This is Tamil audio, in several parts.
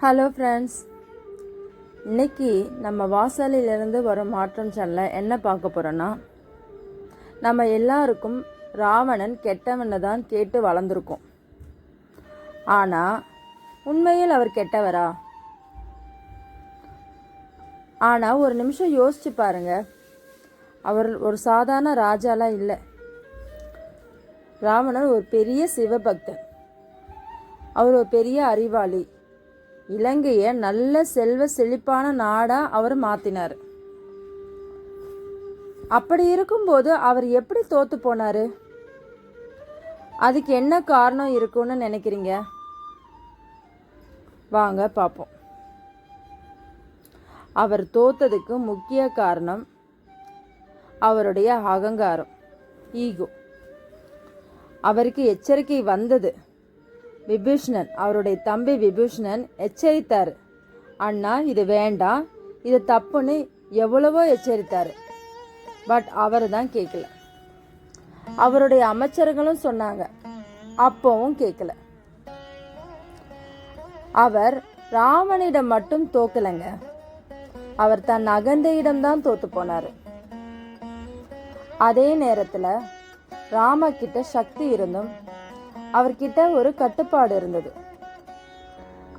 ஹலோ ஃப்ரெண்ட்ஸ், இன்னைக்கு நம்ம வாசலிலிருந்து வரும் மாற்றம் சேனலில் என்ன பார்க்க போகிறோன்னா, நம்ம எல்லாருக்கும் ராவணன் கெட்டவனை தான் கேட்டு வளர்ந்துருக்கோம். ஆனால் உண்மையில் அவர் கெட்டவரா? ஆனால் ஒரு நிமிஷம் யோசிச்சு பாருங்க, அவர் ஒரு சாதாரண ராஜாலாம் இல்லை. ராவணன் ஒரு பெரிய சிவபக்தன். அவர் ஒரு பெரிய அறிவாளி. இலங்கையை நல்ல செல்வ செழிப்பான நாடாக அவர் மாற்றினார். அப்படி இருக்கும்போது அவர் எப்படி தோற்று போனார்? அதுக்கு என்ன காரணம் இருக்குன்னு நினைக்கிறீங்க? வாங்க பார்ப்போம். அவர் தோத்ததுக்கு முக்கிய காரணம் அவருடைய அகங்காரம், ஈகோ. அவருக்கு எச்சரிக்கை வந்தது. விபீஷணன், அவருடைய தம்பி விபீஷணன் எச்சரித்தார். அண்ணா, இது வேண்டாம், இது தப்புன்னு எவ்வளவோ எச்சரித்தார். பட் அவர் தான் கேட்கல. அவருடைய அமைச்சர்களும் சொன்னாங்க, அப்பவும் கேட்கல. அவர் ராமனிடம் மட்டும் தோக்கலைங்க, அவர் தன் அகந்தையிடம்தான் தோத்து போனார். அதே நேரத்தில் ராம கிட்ட சக்தி இருந்தும் அவர்கிட்ட ஒரு கட்டுப்பாடு இருந்தது.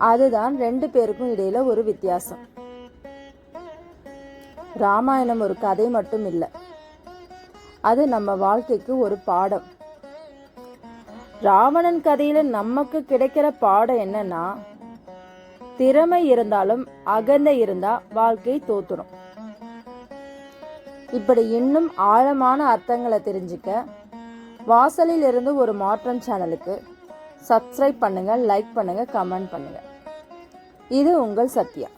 அதுதான் ரெண்டு பேருக்கும் இடையில ஒரு வித்தியாசம். ராமாயணம் ஒரு கதை மட்டும் இல்லை, அது நம்ம வாழ்க்கைக்கு ஒரு பாடம். ராவணன் கதையில நமக்கு கிடைக்கிற பாடம் என்னன்னா, திறமை இருந்தாலும் அகந்தை இருந்தா வாழ்க்கை தோத்துடும். இப்படி இன்னும் ஆழமான அர்த்தங்களை தெரிஞ்சுக்க வாசலில் இருந்து ஒரு மாற்றம் சேனலுக்கு சப்ஸ்கிரைப் பண்ணுங்க, லைக் பண்ணுங்க, கமெண்ட் பண்ணுங்க. இது உங்கள் சத்யா.